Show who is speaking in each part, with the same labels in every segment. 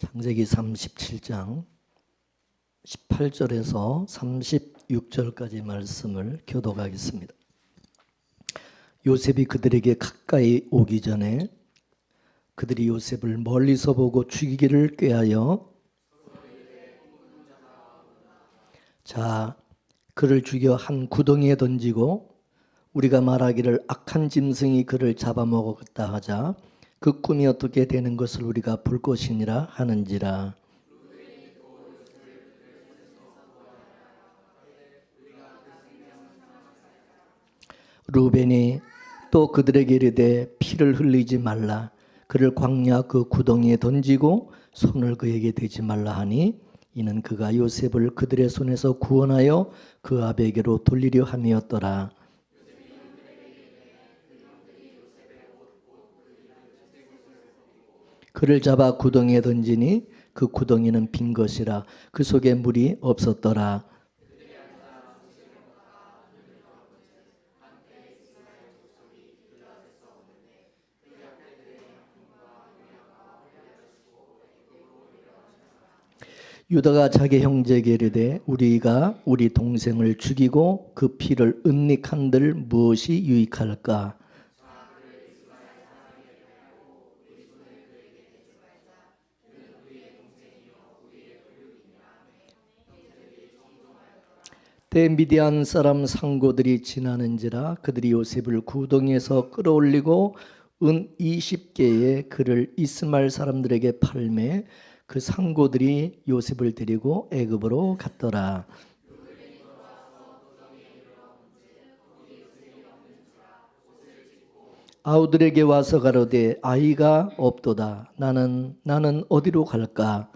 Speaker 1: 창세기 37장 18절에서 36절까지 말씀을 교독하겠습니다. 요셉이 그들에게 가까이 오기 전에 그들이 요셉을 멀리서 보고 죽이기를 꾀하여 그를 죽여 한 구덩이에 던지고 우리가 말하기를 악한 짐승이 그를 잡아먹었다 하자 그 꿈이 어떻게 되는 것을 우리가 볼 것이니라 하는지라. 루벤이 또 그들에게 이르되 피를 흘리지 말라. 그를 광야 그 구덩이에 던지고 손을 그에게 대지 말라 하니 이는 그가 요셉을 그들의 손에서 구원하여 그 아버지에게로 돌리려 함이었더라. 그를 잡아 구덩이에 던지니 그 구덩이는 빈 것이라 그 속에 물이 없었더라. 유다가 자기 형제에게 이르되 우리가 우리 동생을 죽이고 그 피를 은닉한들 무엇이 유익할까? 때 미디안 사람 상고들이 지나는지라 그들이 요셉을 구덩이에서 끌어올리고 은 20개의 그를 이스마엘 사람들에게 팔매 그 상고들이 요셉을 데리고 애굽으로 갔더라. 아우들에게 와서 가로되 아이가 없도다. 나는 어디로 갈까?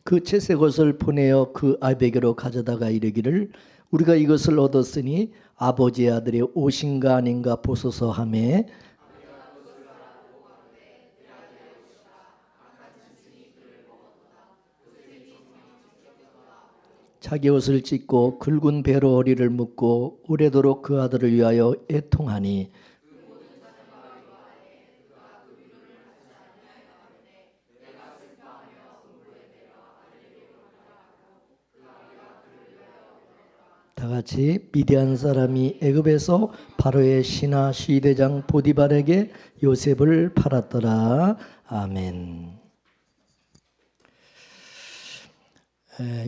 Speaker 1: 그 채색 옷을 보내어 그 아베게로 가져다가 이르기를 우리가 이것을 얻었으니 아버지의 아들의 옷인가 아닌가 보소서 하매 자기 옷을 찢고 굵은 배로 허리를 묶고 오래도록 그 아들을 위하여 애통하니 다같이 미디안 사람이 애굽에서 바로의 신하 시대장 보디발에게 요셉을 팔았더라. 아멘.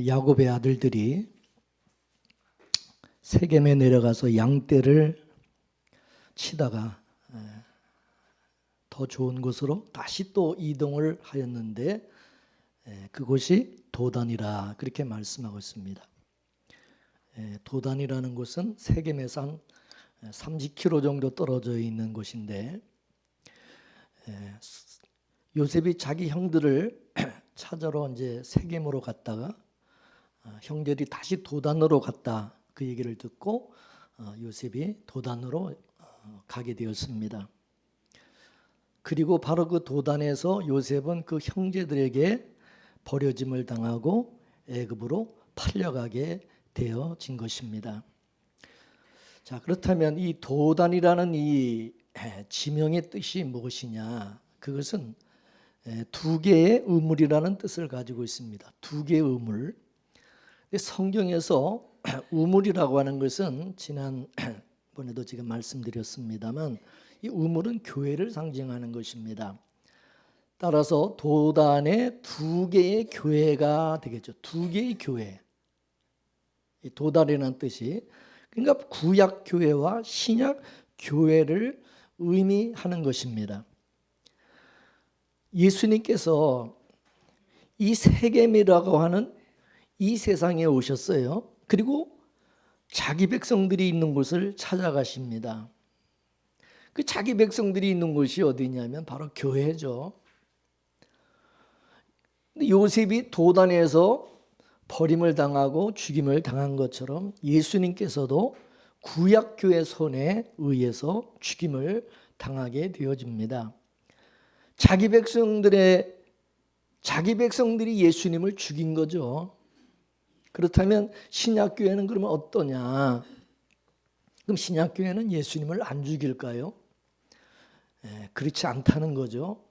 Speaker 1: 야곱의 아들들이 세겜에 내려가서 양떼를 치다가 더 좋은 곳으로 다시 또 이동을 하였는데 그곳이 도단이라 그렇게 말씀하고 있습니다. 도단이라는 곳은 세겜에서 한 30km 정도 떨어져 있는 곳인데 요셉이 자기 형들을 찾으러 이제 세겜으로 갔다가 형들이 다시 도단으로 갔다 그 얘기를 듣고 요셉이 도단으로 가게 되었습니다. 그리고 바로 그 도단에서 요셉은 그 형제들에게 버려짐을 당하고 애굽으로 팔려가게 되어진 것입니다. 자, 그렇다면 이 도단이라는 이 지명의 뜻이 무엇이냐? 그것은 두 개의 우물이라는 뜻을 가지고 있습니다. 두 개의 우물. 성경에서 우물이라고 하는 것은 지난번에도 제가 말씀드렸습니다만 이 우물은 교회를 상징하는 것입니다. 따라서 도단의 두 개의 교회가 되겠죠. 두 개의 교회. 이 도단이라는 뜻이 그러니까 구약 교회와 신약 교회를 의미하는 것입니다. 예수님께서 이 세겜이라고 하는 이 세상에 오셨어요. 그리고 자기 백성들이 있는 곳을 찾아가십니다. 그 자기 백성들이 있는 곳이 어디냐면 바로 교회죠. 근데 요셉이 도단에서 버림을 당하고 죽임을 당한 것처럼 예수님께서도 구약교회 손에 의해서 죽임을 당하게 되어집니다. 자기 백성들이 예수님을 죽인 거죠. 그렇다면 신약교회는 그러면 어떠냐? 그럼 신약교회는 예수님을 안 죽일까요? 그렇지 않다는 거죠.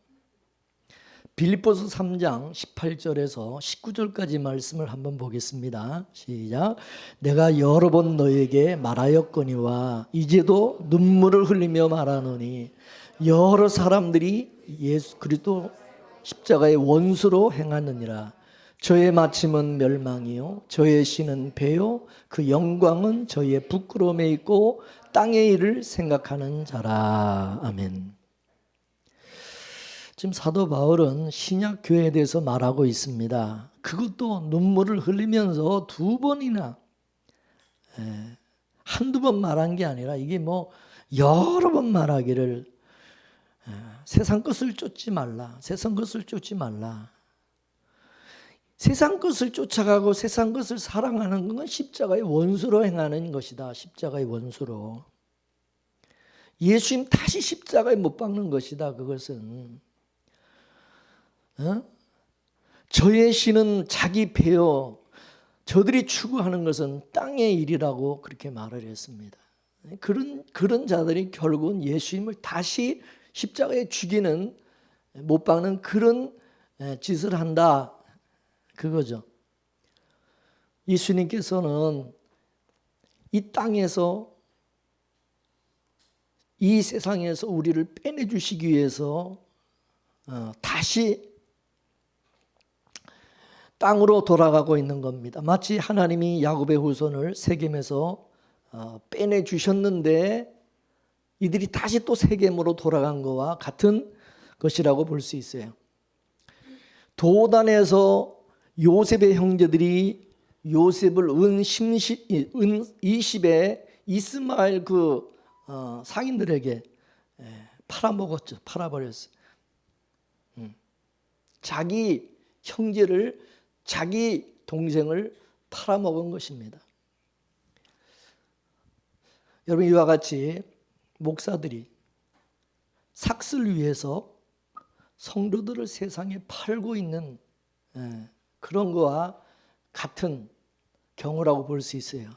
Speaker 1: 빌립보서 3장 18절에서 19절까지 말씀을 한번 보겠습니다. 시작. 내가 여러 번 너에게 말하였거니와 이제도 눈물을 흘리며 말하노니 여러 사람들이 예수 그리스도 십자가의 원수로 행하느니라. 저의 마침은 멸망이요 저의 신은 배요 그 영광은 저의 부끄러움에 있고 땅의 일을 생각하는 자라. 아멘. 지금 사도 바울은 신약 교회에 대해서 말하고 있습니다. 그것도 눈물을 흘리면서 두 번이나, 한두 번 말한 게 아니라 이게 뭐 여러 번 말하기를, 세상 것을 쫓지 말라. 세상 것을 쫓지 말라. 세상 것을 쫓아가고 세상 것을 사랑하는 건 십자가의 원수로 행하는 것이다. 십자가의 원수로. 예수님 다시 십자가에 못 박는 것이다. 그것은. 저의 신은 자기 배요 저들이 추구하는 것은 땅의 일이라고 그렇게 말을 했습니다. 그런 자들이 결국은 예수님을 다시 십자가에 죽이는 못 박는 그런 짓을 한다 그거죠. 예수님께서는 이 땅에서 이 세상에서 우리를 빼내주시기 위해서 다시 땅으로 돌아가고 있는 겁니다. 마치 하나님이 야곱의 후손을 세겜에서 빼내주셨는데 이들이 다시 또 세겜으로 돌아간 것과 같은 것이라고 볼 수 있어요. 도단에서 요셉의 형제들이 요셉을 은 20에 이스마엘 상인들에게 팔아먹었죠. 팔아버렸어요. 자기 형제를 자기 동생을 팔아먹은 것입니다. 여러분 이와 같이 목사들이 삭슬 위해서 성도들을 세상에 팔고 있는 그런 거와 같은 경우라고 볼 수 있어요.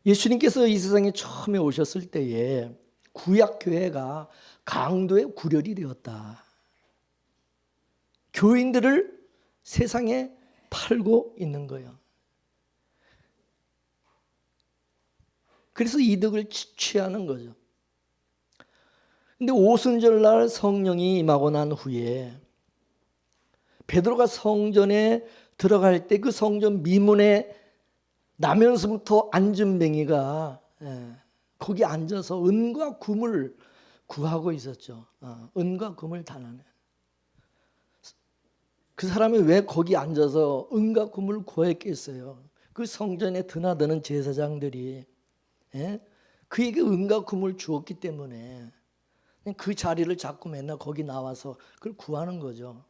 Speaker 1: 예수님께서 이 세상에 처음에 오셨을 때에 구약교회가 강도의 구렬이 되었다. 교인들을 세상에 팔고 있는 거예요. 그래서 이득을 취하는 거죠. 근데 오순절날 성령이 임하고 난 후에 베드로가 성전에 들어갈 때 그 성전 미문에 나면서부터 앉은뱅이가 거기 앉아서 은과 금을 구하고 있었죠. 은과 금을 달라내. 그 사람이 왜 거기 앉아서 은과 금을 구했겠어요? 그 성전에 드나드는 제사장들이 그에게 은과 금을 주었기 때문에 그 자리를 잡고 맨날 거기 나와서 그걸 구하는 거죠.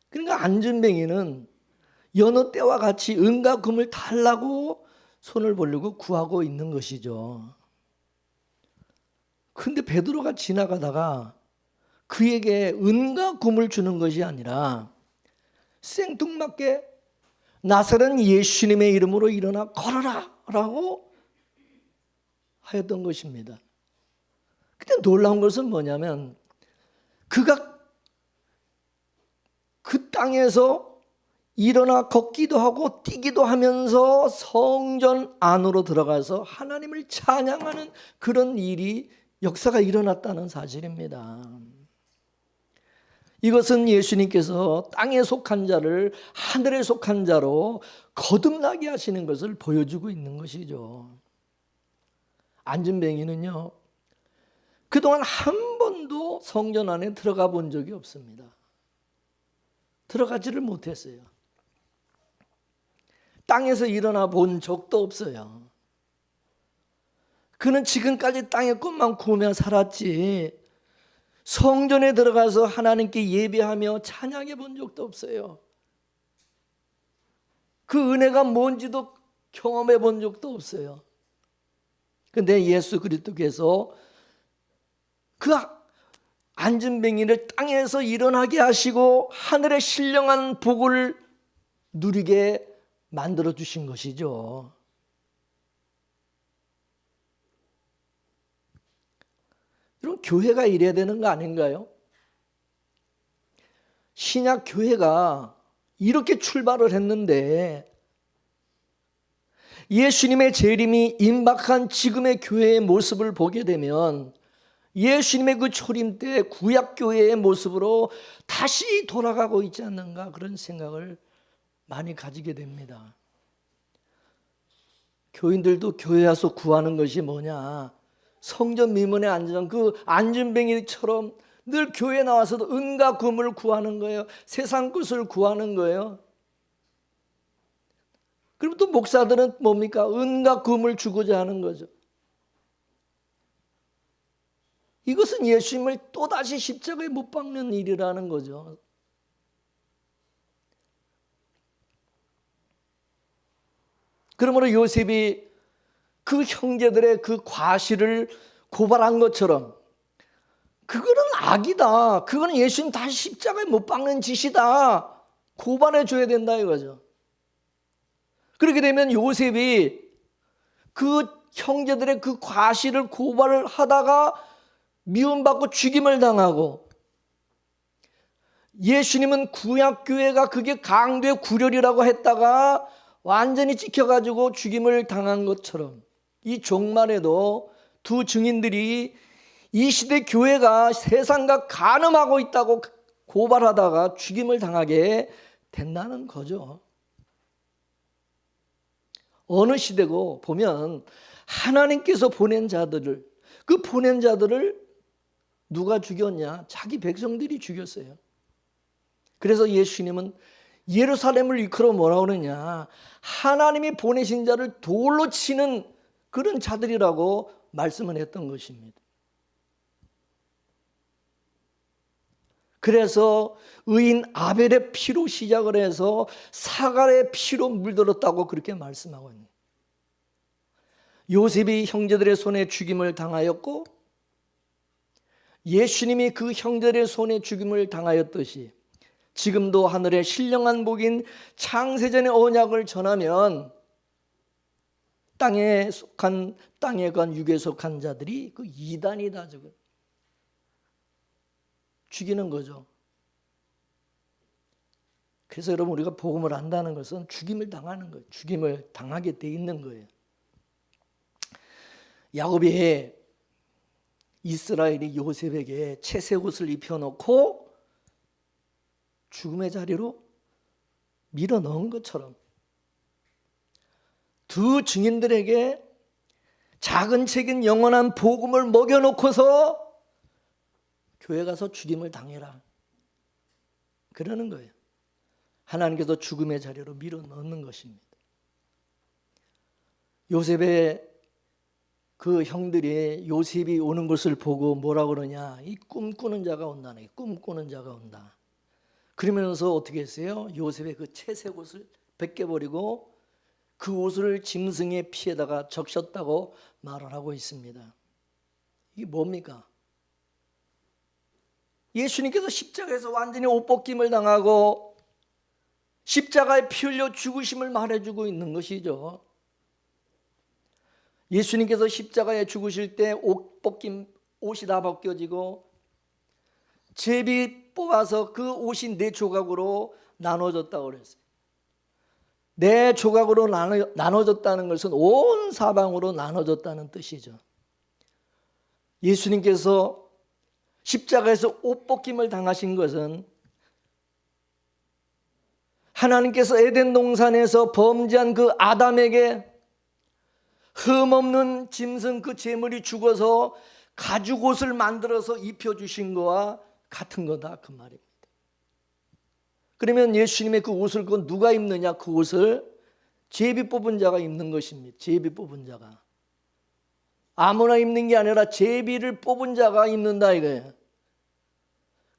Speaker 1: 그러니까 앉은뱅이는 여느 때와 같이 은과 금을 달라고 손을 벌리고 구하고 있는 것이죠. 그런데 베드로가 지나가다가 그에게 은과 금을 주는 것이 아니라 생뚱맞게 나사렛 예수님의 이름으로 일어나 걸어라 라고 하였던 것입니다. 근데 놀라운 것은 뭐냐면 그가 그 땅에서 일어나 걷기도 하고 뛰기도 하면서 성전 안으로 들어가서 하나님을 찬양하는 그런 일이 역사가 일어났다는 사실입니다. 이것은 예수님께서 땅에 속한 자를 하늘에 속한 자로 거듭나게 하시는 것을 보여주고 있는 것이죠. 앉은뱅이는요, 그동안 한 번도 성전 안에 들어가 본 적이 없습니다. 들어가지를 못했어요. 땅에서 일어나 본 적도 없어요. 그는 지금까지 땅의 것만 구우며 살았지 성전에 들어가서 하나님께 예배하며 찬양해 본 적도 없어요. 그 은혜가 뭔지도 경험해 본 적도 없어요. 그런데 예수 그리스도께서 그 앉은뱅이를 땅에서 일어나게 하시고 하늘의 신령한 복을 누리게 만들어 주신 것이죠. 여러분, 교회가 이래야 되는 거 아닌가요? 신약 교회가 이렇게 출발을 했는데 예수님의 재림이 임박한 지금의 교회의 모습을 보게 되면 예수님의 그 초림 때 구약 교회의 모습으로 다시 돌아가고 있지 않는가, 그런 생각을 많이 가지게 됩니다. 교인들도 교회 와서 구하는 것이 뭐냐, 성전 미문에 앉은 그 안전뱅이처럼 늘 교회 나와서도 은과 금을 구하는 거예요. 세상 것을 구하는 거예요. 그리고 또 목사들은 뭡니까? 은과 금을 주고자 하는 거죠. 이것은 예수님을 또다시 십자가에 못 박는 일이라는 거죠. 그러므로 요셉이 그 형제들의 그 과실을 고발한 것처럼 그거는 악이다, 그거는 예수님 다시 십자가에 못 박는 짓이다, 고발해 줘야 된다 이거죠. 그렇게 되면 요셉이 그 형제들의 그 과실을 고발을 하다가 미움받고 죽임을 당하고, 예수님은 구약교회가 그게 강도의 구렬이라고 했다가 완전히 찍혀가지고 죽임을 당한 것처럼 이 종말에도 두 증인들이 이 시대 교회가 세상과 간음하고 있다고 고발하다가 죽임을 당하게 된다는 거죠. 어느 시대고 보면 하나님께서 보낸 자들을, 그 보낸 자들을 누가 죽였냐? 자기 백성들이 죽였어요. 그래서 예수님은 예루살렘을 이끌어 뭐라고 그러냐? 하나님이 보내신 자를 돌로 치는 그런 자들이라고 말씀을 했던 것입니다. 그래서 의인 아벨의 피로 시작을 해서 사갈의 피로 물들었다고 그렇게 말씀하고 있는, 요셉이 형제들의 손에 죽임을 당하였고 예수님이 그 형제들의 손에 죽임을 당하였듯이 지금도 하늘의 신령한 복인 창세전의 언약을 전하면 땅에 관 육에 속한 자들이 그 이단이다 저거 죽이는 거죠. 그래서 여러분, 우리가 복음을 안다는 것은 죽임을 당하는 거예요. 죽임을 당하게 돼 있는 거예요. 야곱이 이스라엘이 요셉에게 채색 옷을 입혀놓고 죽음의 자리로 밀어넣은 것처럼 두 증인들에게 작은 책인 영원한 복음을 먹여놓고서 교회 가서 죽임을 당해라, 그러는 거예요. 하나님께서 죽음의 자리로 밀어넣는 것입니다. 요셉의 그 형들이 요셉이 오는 것을 보고 뭐라 그러냐, 이 꿈꾸는 자가 온다, 꿈꾸는 자가 온다. 그러면서 어떻게 했어요? 요셉의 그 채색 옷을 벗겨버리고 그 옷을 짐승의 피에다가 적셨다고 말을 하고 있습니다. 이게 뭡니까? 예수님께서 십자가에서 완전히 옷벗김을 당하고 십자가에 피 흘려 죽으심을 말해주고 있는 것이죠. 예수님께서 십자가에 죽으실 때 옷이 다 벗겨지고 제비 뽑아서 그 옷이 4조각으로 나눠졌다고 그랬어요. 4조각으로 나눠졌다는 것은 온 사방으로 나눠졌다는 뜻이죠. 예수님께서 십자가에서 옷벗김을 당하신 것은 하나님께서 에덴 동산에서 범죄한 그 아담에게 흠없는 짐승 그 제물이 죽어서 가죽 옷을 만들어서 입혀주신 거와 같은 거다, 그 말입니다. 그러면 예수님의 그 옷을 그건 누가 입느냐? 그 옷을 제비 뽑은 자가 입는 것입니다. 제비 뽑은 자가. 아무나 입는 게 아니라 제비를 뽑은 자가 입는다 이거예요.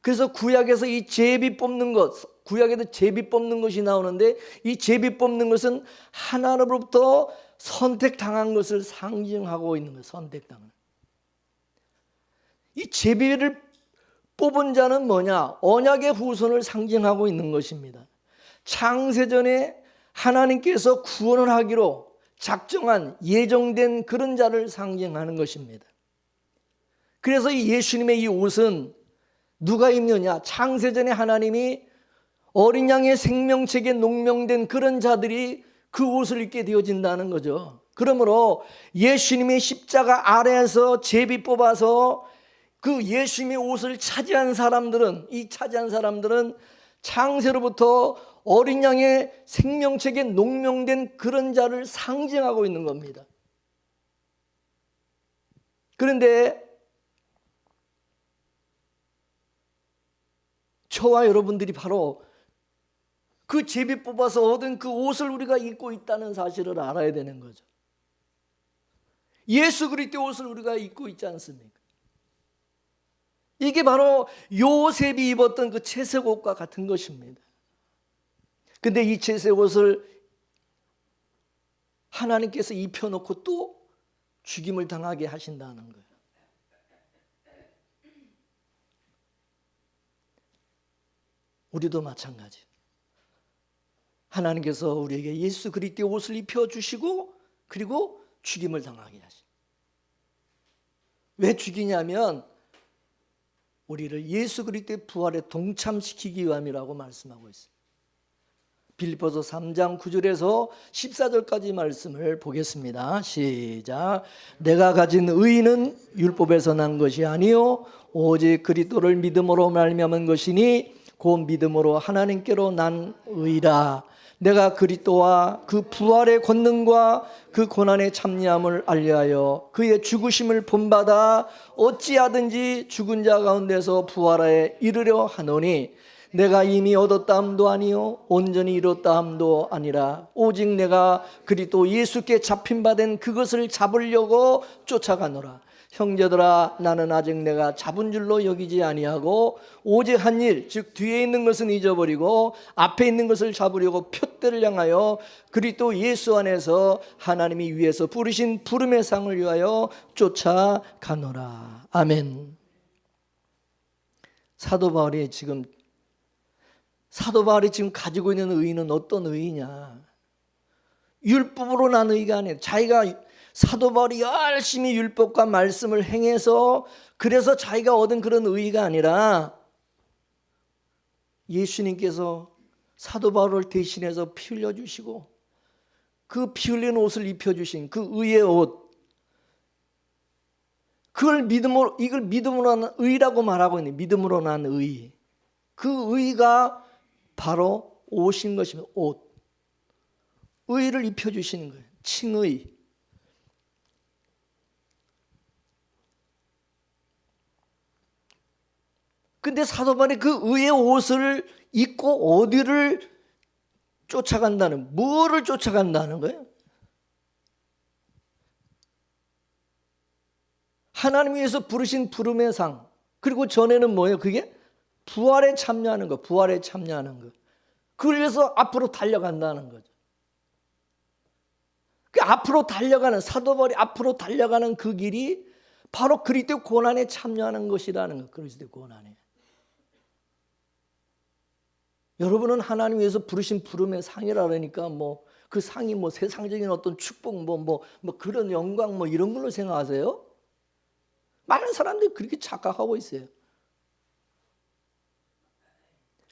Speaker 1: 그래서 구약에서 이 제비 뽑는 것, 구약에도 제비 뽑는 것이 나오는데 이 제비 뽑는 것은 하나님으로부터 선택당한 것을 상징하고 있는 거예요. 선택당한. 이 제비를 뽑은 자는 뭐냐? 언약의 후손을 상징하고 있는 것입니다. 창세전에 하나님께서 구원을 하기로 작정한 예정된 그런 자를 상징하는 것입니다. 그래서 이 예수님의 이 옷은 누가 입느냐? 창세전에 하나님이 어린 양의 생명책에 농명된 그런 자들이 그 옷을 입게 되어진다는 거죠. 그러므로 예수님의 십자가 아래에서 제비 뽑아서 그 예수님의 옷을 차지한 사람들은, 이 차지한 사람들은 창세로부터 어린 양의 생명책에 농명된 그런 자를 상징하고 있는 겁니다. 그런데 저와 여러분들이 바로 그 제비 뽑아서 얻은 그 옷을 우리가 입고 있다는 사실을 알아야 되는 거죠. 예수 그리스도의 옷을 우리가 입고 있지 않습니까? 이게 바로 요셉이 입었던 그 채색 옷과 같은 것입니다. 근데 이 채색 옷을 하나님께서 입혀놓고 또 죽임을 당하게 하신다는 거예요. 우리도 마찬가지. 하나님께서 우리에게 예수 그리스도의 옷을 입혀주시고 그리고 죽임을 당하게 하십니다. 왜 죽이냐면 우리를 예수 그리스도의 부활에 동참시키기 위함이라고 말씀하고 있습니다. 빌립보서 3장 9절에서 14절까지 말씀을 보겠습니다. 시작. 내가 가진 의는 율법에서 난 것이 아니요 오직 그리스도를 믿음으로 말미암은 것이니 곧 믿음으로 하나님께로 난 의라. 내가 그리스도와 그 부활의 권능과 그 고난의 참여함을 알려하여 그의 죽으심을 본받아 어찌하든지 죽은 자 가운데서 부활에 이르려 하노니 내가 이미 얻었다 함도 아니요 온전히 이뤘다 함도 아니라 오직 내가 그리스도 예수께 잡힌 바 된 그것을 잡으려고 쫓아가노라. 형제들아 나는 아직 내가 잡은 줄로 여기지 아니하고 오직 한 일 즉 뒤에 있는 것은 잊어버리고 앞에 있는 것을 잡으려고 표대를 향하여 그리스도 예수 안에서 하나님이 위에서 부르신 부름의 상을 위하여 쫓아가노라. 아멘. 사도 바울이 지금 가지고 있는 의의는 어떤 의의냐? 율법으로 난 의의가 아니에요. 자기가 사도 바울이 열심히 율법과 말씀을 행해서 그래서 자기가 얻은 그런 의의가 아니라 예수님께서 사도 바울을 대신해서 피 흘려주시고 그 피 흘린 옷을 입혀주신 그 의의 옷, 이걸 믿음으로 난 의라고 말하고 있는 믿음으로 난 의. 그 의가 바로 옷인 것입니다. 옷. 의를 입혀주시는 거예요. 칭의. 근데 사도 바울이 그 의의 옷을 입고 어디를 쫓아간다는, 뭐를 쫓아간다는 거예요? 하나님 위해서 부르신 부름의 상. 그리고 전에는 뭐예요? 그게 부활에 참여하는 거, 부활에 참여하는 거. 그걸 위해서 앞으로 달려간다는 거죠. 그 앞으로 달려가는, 사도 바울이 앞으로 달려가는 그 길이 바로 그리스도의 고난에 참여하는 것이라는 거. 그리스도의 고난에. 여러분은 하나님 위해서 부르신 부름의 상이라 그러니까 뭐 그 상이 뭐 세상적인 어떤 축복 뭐 그런 영광 뭐 이런 걸로 생각하세요? 많은 사람들이 그렇게 착각하고 있어요.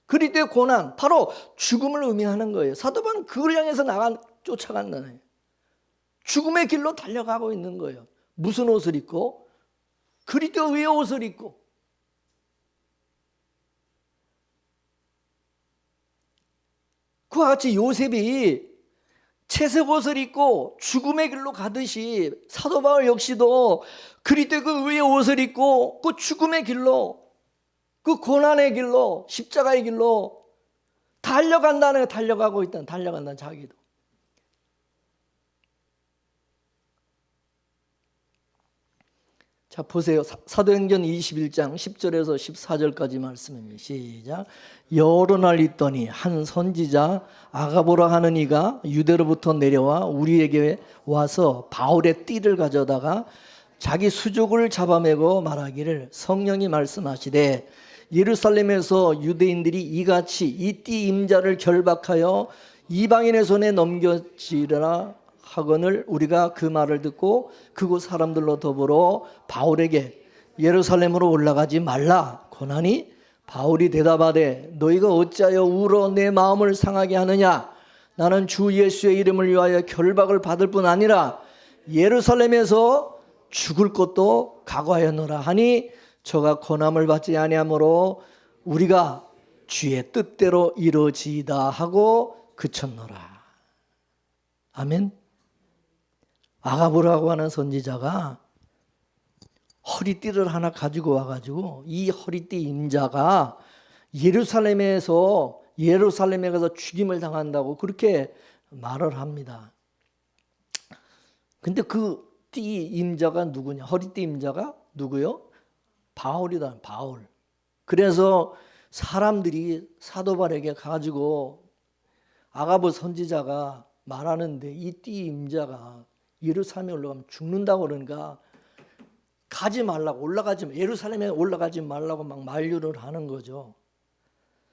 Speaker 1: 그리스도의 고난, 바로 죽음을 의미하는 거예요. 사도 바울은 그걸 향해서 쫓아간다는 거예요. 죽음의 길로 달려가고 있는 거예요. 무슨 옷을 입고? 그리스도의 옷을 입고. 그와 같이 요셉이 채색 옷을 입고 죽음의 길로 가듯이 사도 바울 역시도 그리스도의 그 의의 옷을 입고 그 죽음의 길로, 그 고난의 길로, 십자가의 길로 달려간다는, 달려가고 있다는, 달려간다는 자기도. 자 보세요. 사도행전 21장 10절에서 14절까지 말씀입니다. 시작. 여러 날 있더니 한 선지자 아가보라 하는 이가 유대로부터 내려와 우리에게 와서 바울의 띠를 가져다가 자기 수족을 잡아매고 말하기를 성령이 말씀하시되 예루살렘에서 유대인들이 이같이 이 띠 임자를 결박하여 이방인의 손에 넘겨지리라 하거늘 우리가 그 말을 듣고 그곳 사람들로 더불어 바울에게 예루살렘으로 올라가지 말라. 고나니 바울이 대답하되 너희가 어찌하여 울어 내 마음을 상하게 하느냐. 나는 주 예수의 이름을 위하여 결박을 받을 뿐 아니라 예루살렘에서 죽을 것도 각오하였노라 하니 저가 고난을 받지 아니하므로 우리가 주의 뜻대로 이루어지이다 하고 그쳤노라. 아멘. 아가보라고 하는 선지자가 허리띠를 하나 가지고 와가지고 이 허리띠 임자가 예루살렘에 가서 죽임을 당한다고 그렇게 말을 합니다. 근데 그 띠 임자가 누구냐? 허리띠 임자가 누구요? 바울이다. 바울. 그래서 사람들이 사도 바울에게 가지고 아가보 선지자가 말하는데 이 띠 임자가 예루살렘에 올라가면 죽는다고 그러니까 가지 말라고 예루살렘에 올라가지 말라고 막 만류를 하는 거죠.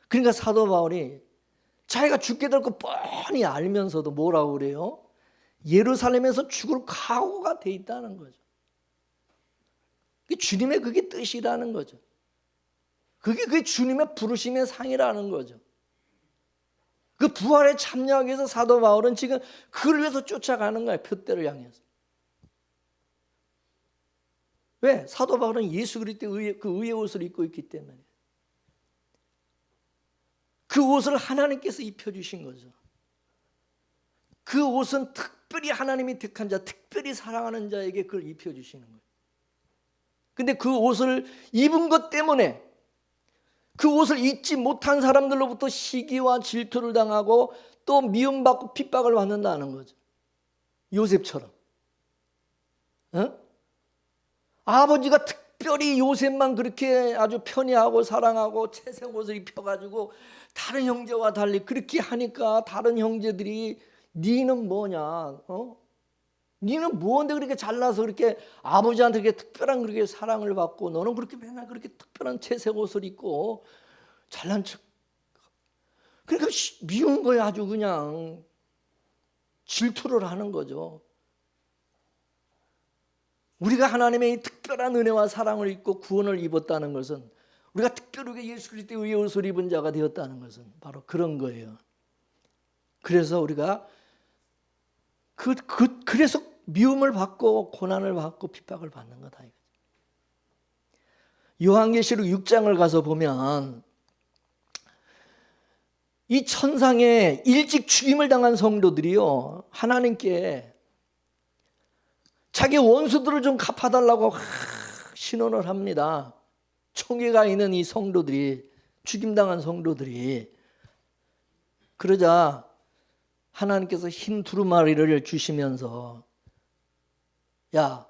Speaker 1: 그러니까 사도 바울이 자기가 죽게 될 거 뻔히 알면서도 뭐라고 그래요? 예루살렘에서 죽을 각오가 돼 있다는 거죠. 주님의 그게 뜻이라는 거죠. 그게 주님의 부르심의 상이라는 거죠. 그 부활에 참여하기 위해서 사도 바울은 지금 그를 위해서 쫓아가는 거예요. 표대를 향해서. 왜? 사도 바울은 예수 그리스도의 그 의의 옷을 입고 있기 때문에. 그 옷을 하나님께서 입혀주신 거죠. 그 옷은 특별히 하나님이 택한 자, 특별히 사랑하는 자에게 그걸 입혀주시는 거예요. 근데 그 옷을 입은 것 때문에 그 옷을 입지 못한 사람들로부터 시기와 질투를 당하고 또 미움받고 핍박을 받는다는 거죠. 요셉처럼. 아버지가 특별히 요셉만 그렇게 아주 편애하고 사랑하고 채색 옷을 입혀가지고 다른 형제와 달리 그렇게 하니까 다른 형제들이 니는 뭐냐? 니는 뭔데 그렇게 잘나서 그렇게 아버지한테 그렇게 특별한 그렇게 사랑을 받고 너는 그렇게 맨날 그렇게 특별한 채색 옷을 입고 잘난 척. 그러니까 미운 거야. 아주 그냥 질투를 하는 거죠. 우리가 하나님의 이 특별한 은혜와 사랑을 입고 구원을 입었다는 것은 우리가 특별하게 예수 그리스도의 의의 옷을 입은 자가 되었다는 것은 바로 그런 거예요. 그래서 우리가 그래서 미움을 받고 고난을 받고 핍박을 받는 거다. 요한계시록 6장을 가서 보면 이 천상에 일찍 죽임을 당한 성도들이요 하나님께 자기 원수들을 좀 갚아달라고 신원을 합니다. 총회가 있는 이 성도들이, 죽임당한 성도들이. 그러자 하나님께서 흰 두루마리를 주시면서 야,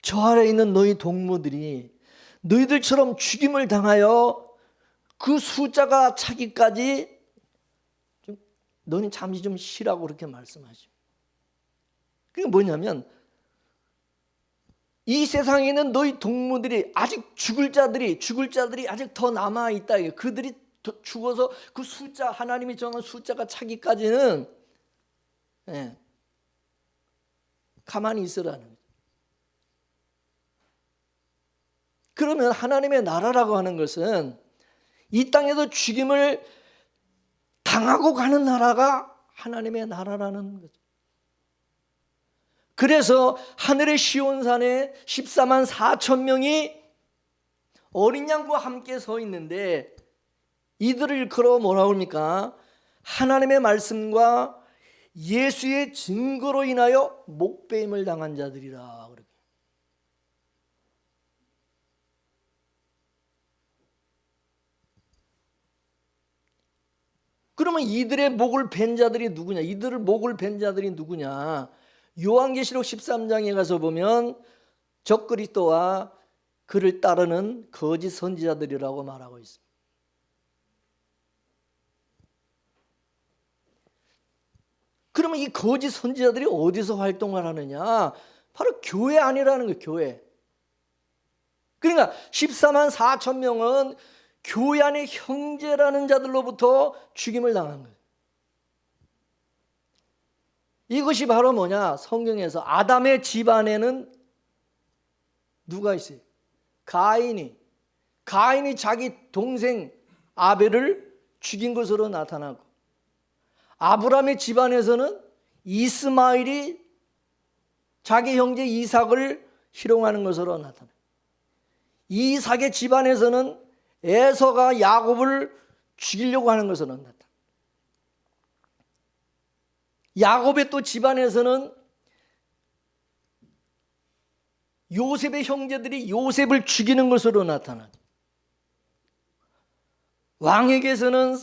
Speaker 1: 저 아래에 있는 너희 동무들이 너희들처럼 죽임을 당하여 그 숫자가 차기까지 너는 잠시 좀 쉬라고 그렇게 말씀하십니다. 그게 뭐냐면 이 세상에 있는 너희 동무들이 아직 죽을 자들이 아직 더 남아 있다. 그들이 죽어서 그 숫자 하나님이 정한 숫자가 차기까지는 가만히 있으라는 거죠. 그러면 하나님의 나라라고 하는 것은 이 땅에서 죽임을 당하고 가는 나라가 하나님의 나라라는 거죠. 그래서 하늘의 시온산에 14만 4천 명이 어린 양과 함께 서 있는데 이들을 일컬어 뭐라고 합니까? 하나님의 말씀과 예수의 증거로 인하여 목배임을 당한 자들이라. 그러면 이들의 목을 벤 자들이 누구냐? 이들을 목을 벤 자들이 누구냐? 요한계시록 13장에 가서 보면 적그리스도와 그를 따르는 거짓 선지자들이라고 말하고 있습니다. 그러면 이 거짓 선지자들이 어디서 활동을 하느냐? 바로 교회 안이라는 거예요. 교회. 그러니까 14만 4천 명은 교회 안의 형제라는 자들로부터 죽임을 당한 거예요. 이것이 바로 뭐냐? 성경에서 아담의 집안에는 누가 있어요? 가인이 자기 동생 아벨을 죽인 것으로 나타나고, 아브라함의 집안에서는 이스마엘이 자기 형제 이삭을 희롱하는 것으로 나타나요. 이삭의 집안에서는 에서가 야곱을 죽이려고 하는 것으로 나타나요. 야곱의 또 집안에서는 요셉의 형제들이 요셉을 죽이는 것으로 나타나요. 왕에게서는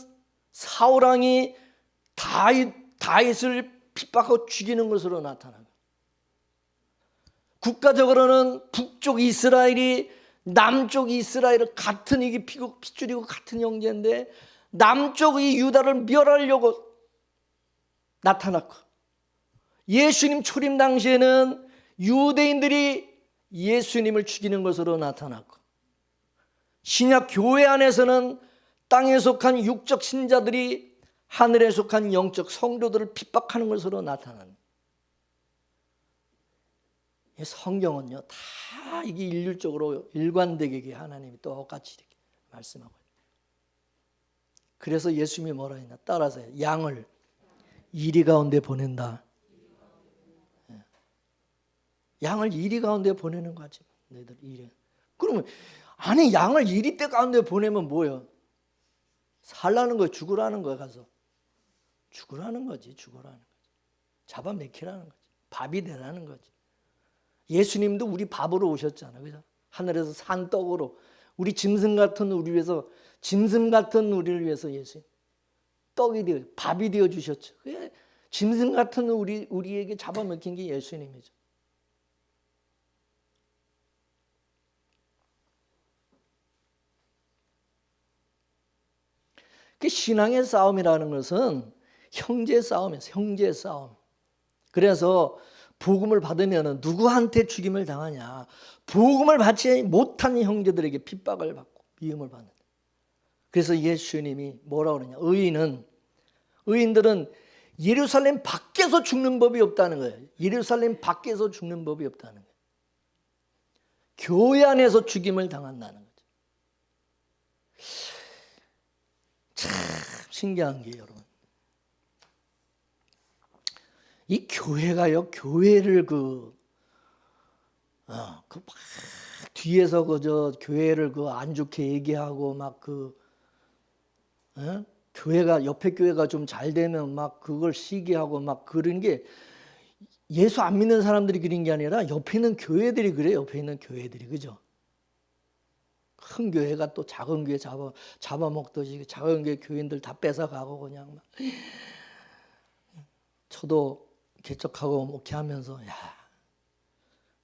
Speaker 1: 사울왕이 다윗을 핍박하고 죽이는 것으로 나타나요. 국가적으로는 북쪽 이스라엘이 남쪽 이스라엘을 같은 이게 핏줄이고 같은 형제인데 남쪽의 유다를 멸하려고 나타났고, 예수님 초림 당시에는 유대인들이 예수님을 죽이는 것으로 나타났고, 신약 교회 안에서는 땅에 속한 육적 신자들이 하늘에 속한 영적 성도들을 핍박하는 것으로 나타납니다. 성경은요, 다 이게 일률적으로 일관되게 하나님이 똑같이 이렇게 말씀하고 있어요. 그래서 예수님이 뭐라 했냐? 따라서요. 양을 이리 가운데 보낸다. 양을 이리 가운데 보내는 거지. 너희들 이리. 그러면 아니 양을 이리 때 가운데 보내면 뭐예요? 살라는 거예요? 죽으라는 거예요? 가서 죽으라는 거지. 죽으라는 거지. 잡아먹히라는 거지. 밥이 되라는 거지. 예수님도 우리 밥으로 오셨잖아요. 그죠? 하늘에서 산 떡으로 우리 짐승 같은 우리를 위해서 예수님 떡이 되어 밥이 되어 주셨죠. 짐승 같은 우리에게 잡아먹힌 게 예수님이죠. 그 신앙의 싸움이라는 것은 형제 싸움이에요. 형제 싸움. 그래서 복음을 받으면 누구한테 죽임을 당하냐? 복음을 받지 못한 형제들에게 핍박을 받고 미움을 받는. 그래서 예수님이 뭐라고 그러냐? 의인들은 예루살렘 밖에서 죽는 법이 없다는 거예요. 예루살렘 밖에서 죽는 법이 없다는 거예요. 교회 안에서 죽임을 당한다는 거죠. 참 신기한 게 여러분, 이 교회가요, 교회를 막 뒤에서 교회를 안 좋게 얘기하고 교회가 옆에 교회가 좀 잘 되면 막 그걸 시기하고 막 그런 게 예수 안 믿는 사람들이 그런 게 아니라 옆에 있는 교회들이 그래요. 옆에 있는 교회들이, 그죠? 큰 교회가 또 작은 교회 잡아먹듯이 작은 교회 교인들 다 뺏어가고 그냥 막. 저도 개척하고 목회하면서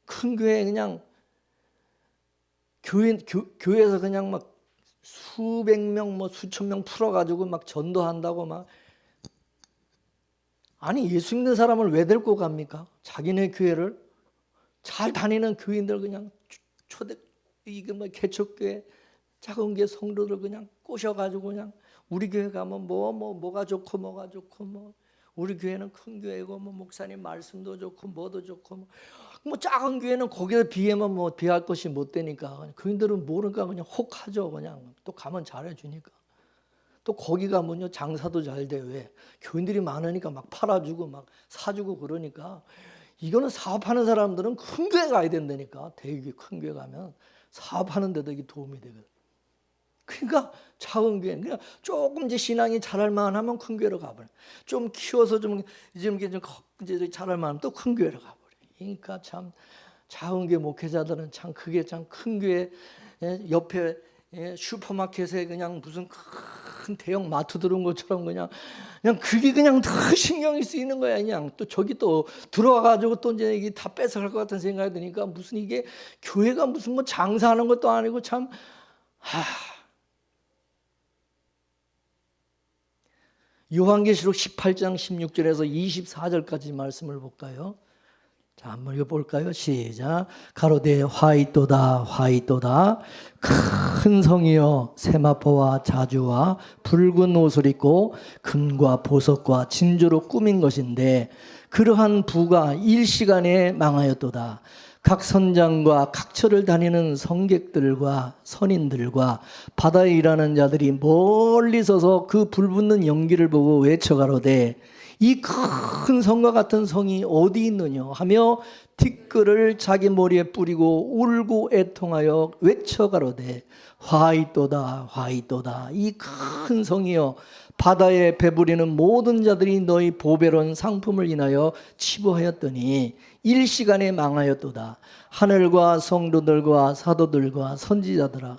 Speaker 1: 큰 교회 그냥 교회에서 그냥 막 수백 명 수천 명 풀어가지고 막 전도한다고 막. 아니 예수 믿는 사람을 왜 데리고 갑니까? 자기네 교회를 잘 다니는 교인들 그냥 개척교회 작은 교회 성도들 그냥 꼬셔가지고 그냥 우리 교회 가면 뭐가 좋고 우리 교회는 큰 교회고 목사님 말씀도 좋고 뭐도 좋고 작은 교회는 거기에 비하면 비할 것이 못 되니까 교인들은 모르니까 그냥 혹하죠. 그냥 또 가면 잘해주니까 또 거기 가면요 장사도 잘 돼. 왜? 교인들이 많으니까 막 팔아주고 막 사주고 그러니까. 이거는 사업하는 사람들은 큰 교회 가야 된다니까. 되게 큰 교회 가면 사업하는 데도 이게 도움이 되거든. 그러니까 작은 교회, 그냥 조금 이제 신앙이 자랄 만하면 큰 교회로 가버려. 좀 키워서 좀 이제 자랄 만하면 또 큰 교회로 가버려. 그러니까 참 작은 교회 목회자들은 참 그게 참 큰 교회 옆에 슈퍼마켓에 그냥 무슨 큰 대형 마트 들어온 것처럼 그냥 그게 그냥 더 신경이 쓰이는 거야. 그냥 또 저기 또 들어와가지고 또 이제 이게 다 뺏어갈 것 같은 생각이 드니까 무슨 이게 교회가 무슨 장사하는 것도 아니고 참. 요한계시록 18장 16절에서 24절까지 말씀을 볼까요? 자, 한번 읽어볼까요? 시작. 가로되 화이또다 큰 성이여 세마포와 자주와 붉은 옷을 입고 금과 보석과 진주로 꾸민 것인데 그러한 부가 일시간에 망하였도다. 각 선장과 각처를 다니는 성객들과 선인들과 바다에 일하는 자들이 멀리 서서 그 불붙는 연기를 보고 외쳐가로되 이 큰 성과 같은 성이 어디 있느냐 하며 티끌을 자기 머리에 뿌리고 울고 애통하여 외쳐가로되 화이또다 화이또다 이 큰 성이여 바다에 배부리는 모든 자들이 너희 보배로운 상품을 인하여 치부하였더니 일시간에 망하였도다. 하늘과 성도들과 사도들과 선지자들아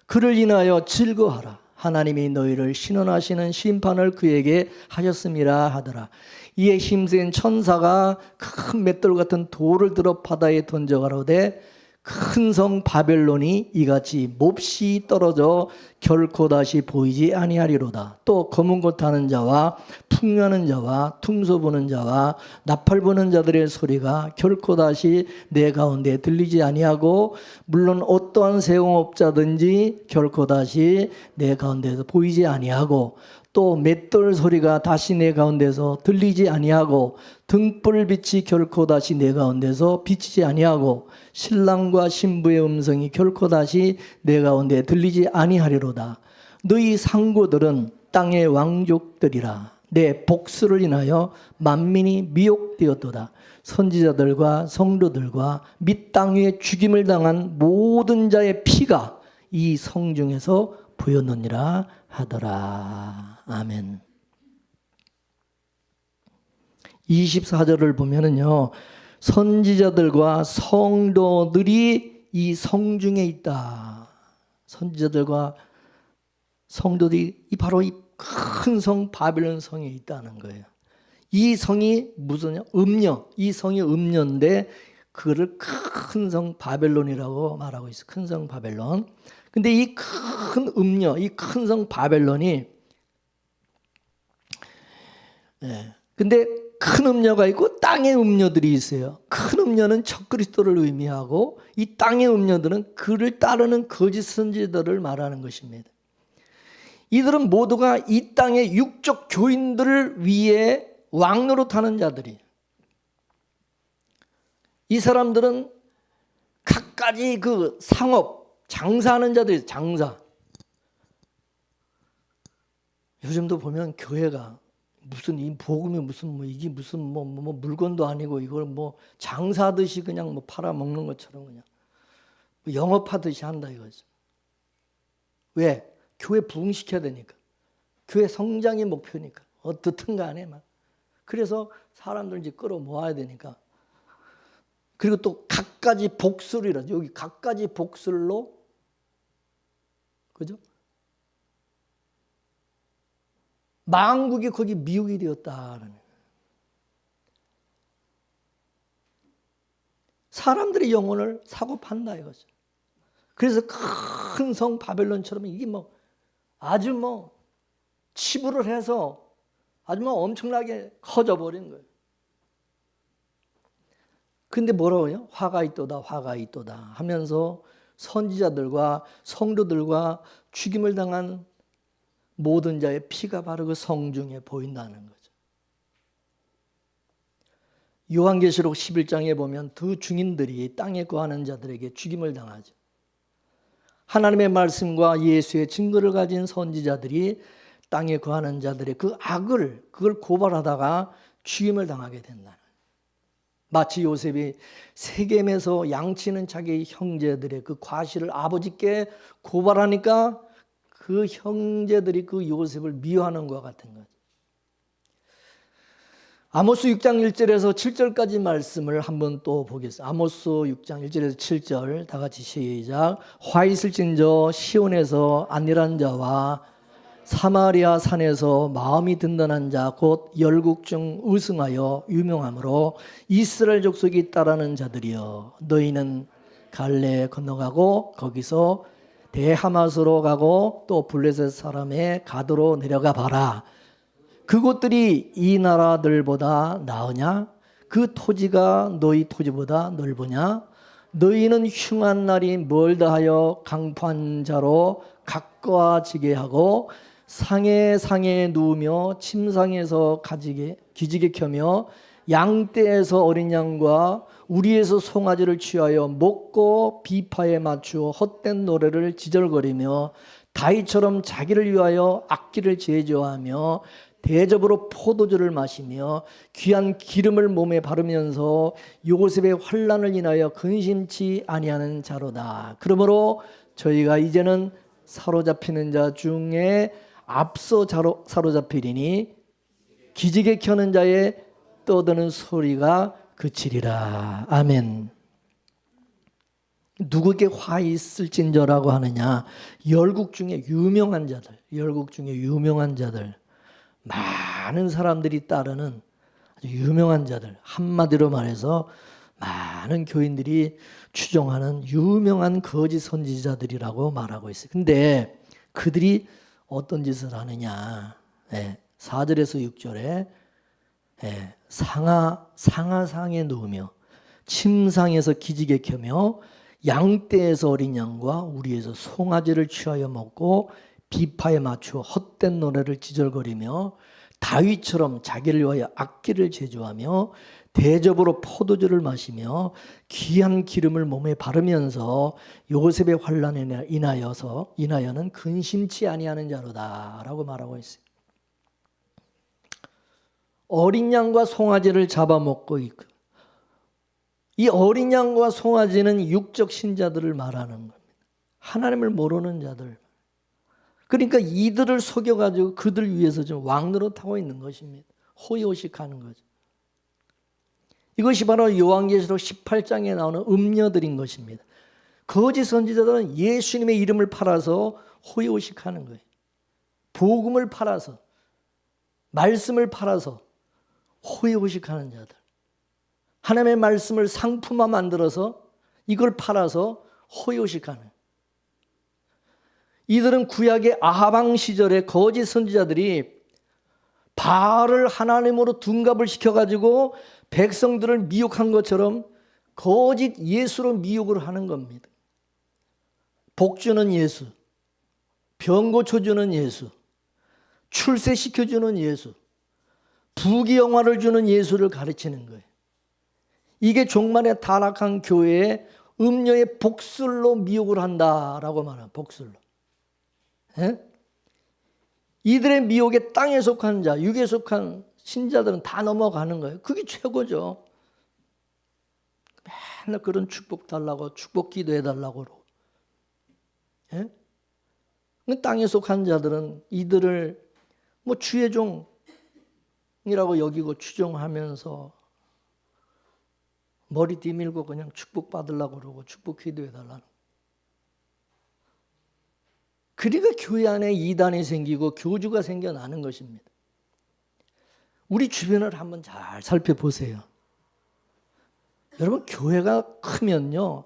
Speaker 1: 그를 인하여 즐거워하라. 하나님이 너희를 신원하시는 심판을 그에게 하셨음이라 하더라. 이에 힘센 천사가 큰 맷돌 같은 돌을 들어 바다에 던져가로되 큰 성 바벨론이 이같이 몹시 떨어져 결코 다시 보이지 아니하리로다. 또 검은 것 타는 자와 풍요하는 자와 퉁소 부는 자와 나팔 부는 자들의 소리가 결코 다시 내 가운데 들리지 아니하고 물론 어떠한 세공업자든지 결코 다시 내 가운데서 보이지 아니하고 또 맷돌 소리가 다시 내 가운데서 들리지 아니하고 등불빛이 결코 다시 내 가운데서 비치지 아니하고 신랑과 신부의 음성이 결코 다시 내 가운데 들리지 아니하리로다. 너희 상고들은 땅의 왕족들이라. 내 복수를 인하여 만민이 미혹되었도다. 선지자들과 성도들과 및 땅 위에 죽임을 당한 모든 자의 피가 이 성중에서 보였느니라 하더라. 아멘. 24절을 보면은요, 선지자들과 성도들이 이 성중에 있다. 선지자들과 성도들이 바로 이 큰 성 바벨론 성에 있다는 거예요. 이 성이 무슨 음녀, 이 성이 음녀인데 그거를 큰 성 바벨론이라고 말하고 있어요. 큰 성 바벨론. 근데 이 큰 음녀, 이 큰 성 바벨론이 근데 큰 음녀가 있고 땅의 음녀들이 있어요. 큰 음녀는 적그리스도를 의미하고 이 땅의 음녀들은 그를 따르는 거짓 선지자들을 말하는 것입니다. 이들은 모두가 이 땅의 육적 교인들을 위해 왕노릇하는 자들이에요. 이 사람들은 갖가지 그 상업, 장사하는 자들이 장사. 요즘도 보면 교회가 무슨 이 복음이 무슨 뭐 이게 무슨 뭐 물건도 아니고 이걸 뭐 장사하듯이 그냥 뭐 팔아먹는 것처럼 그냥 영업하듯이 한다 이거죠. 왜? 교회 부흥시켜야 되니까. 교회 성장이 목표니까. 어떻든 간에 막. 그래서 사람들 이제 끌어모아야 되니까. 그리고 또 갖가지 복술이라죠. 여기 갖가지 복술로, 그죠? 만국이 거기 미혹이 되었다는. 사람들의 영혼을 사고 판다 이거죠. 그래서 큰 성 바벨론처럼 이게 뭐 아주 뭐 치부를 해서 아주 뭐 엄청나게 커져버린 거예요. 근데 뭐라고 해요? 화가 있도다, 화가 있도다 하면서 선지자들과 성도들과 죽임을 당한 모든 자의 피가 바로 그 성중에 보인다는 거죠. 요한계시록 11장에 보면 두 증인들이 땅에 거하는 자들에게 죽임을 당하죠. 하나님의 말씀과 예수의 증거를 가진 선지자들이 땅에 거하는 자들의 그 악을 그걸 고발하다가 죽임을 당하게 된다. 마치 요셉이 세겜에서 양치는 자기 형제들의 그 과실을 아버지께 고발하니까 그 형제들이 그 요셉을 미워하는 것과 같은 거죠. 아모스 6장 1절에서 7절까지 말씀을 한번 또 보겠습니다. 아모스 6장 1절에서 7절 다 같이 시작. 화 있을진저 시온에서 안일한 자와 사마리아 산에서 마음이 든든한 자 곧 열국 중 우승하여 유명하므로 이스라엘 족속이 따르는 자들이여 너희는 갈레 건너가고 거기서 대하마스로 가고 또 블레셋 사람의 가드로 내려가 봐라. 그곳들이 이 나라들보다 나으냐? 그 토지가 너희 토지보다 넓으냐? 너희는 흉한 날이 멀다 하여 강포한 자로 가까워지게 하고 상에 누우며 침상에서 기지개 켜며 양떼에서 어린 양과 우리에서 송아지를 취하여 먹고 비파에 맞추어 헛된 노래를 지절거리며 다윗처럼 자기를 위하여 악기를 제조하며 대접으로 포도주를 마시며 귀한 기름을 몸에 바르면서 요셉의 환난을 인하여 근심치 아니하는 자로다. 그러므로 저희가 이제는 사로잡히는 자 중에 앞서 사로잡히리니 기지개 켜는 자의 떠드는 소리가 그치리라. 아멘. 누구에게 화 있을진저라고 하느냐? 열국 중에 유명한 자들, 많은 사람들이 따르는 아주 유명한 자들, 한마디로 말해서 많은 교인들이 추종하는 유명한 거짓 선지자들이라고 말하고 있어요. 근데 그들이 어떤 짓을 하느냐? 4절에서 6절에 상하상에 누우며 침상에서 기지개 켜며 양떼에서 어린 양과 우리에서 송아지를 취하여 먹고 비파에 맞추어 헛된 노래를 지절거리며 다윗처럼 자기를 위하여 악기를 제조하며 대접으로 포도주를 마시며 귀한 기름을 몸에 바르면서 요셉의 환난에 인하여는 근심치 아니하는 자로다라고 말하고 있어요. 어린 양과 송아지를 잡아먹고 있고, 이 어린 양과 송아지는 육적 신자들을 말하는 겁니다. 하나님을 모르는 자들. 그러니까 이들을 속여가지고 그들 위해서 좀 왕노릇하고 있는 것입니다. 호의호식하는 거죠. 이것이 바로 요한계시록 18장에 나오는 음녀들인 것입니다. 거짓 선지자들은 예수님의 이름을 팔아서 호의호식하는 거예요. 복음을 팔아서, 말씀을 팔아서 호의호식하는 자들. 하나님의 말씀을 상품화 만들어서 이걸 팔아서 호의호식하는. 이들은 구약의 아하방 시절에 거짓 선지자들이 바알을 하나님으로 둔갑을 시켜가지고 백성들을 미혹한 것처럼 거짓 예수로 미혹을 하는 겁니다. 복 주는 예수, 병 고쳐주는 예수, 출세시켜주는 예수, 부귀영화를 주는 예수를 가르치는 거예요. 이게 종말에 타락한 교회의 음녀의 복술로 미혹을 한다라고 말합니다. 복술로. 이들의 미혹에 땅에 속한 자, 육에 속한 신자들은 다 넘어가는 거예요. 그게 최고죠. 맨날 그런 축복 달라고, 축복 기도해달라고 그러고. 땅에 속한 자들은 이들을 주의 종이라고 여기고 추종하면서 머리 뒤밀고 그냥 축복 받으려고 그러고 축복 기도해달라는. 그러니까 교회 안에 이단이 생기고 교주가 생겨나는 것입니다. 우리 주변을 한번 잘 살펴보세요. 여러분, 교회가 크면요,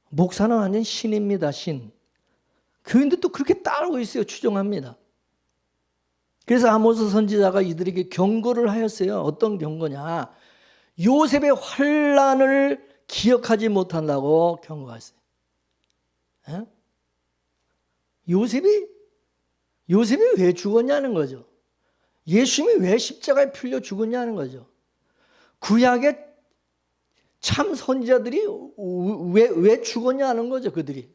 Speaker 1: 목사는 완전 신입니다. 신. 교인들도 그렇게 따르고 있어요. 추종합니다. 그래서 아모스 선지자가 이들에게 경고를 하였어요. 어떤 경고냐? 요셉의 환난을 기억하지 못한다고 경고했어요. 요셉이 왜 죽었냐는 거죠. 예수님이 왜 십자가에 풀려 죽었냐는 거죠. 구약의 참 선지자들이 왜 죽었냐는 거죠. 그들이.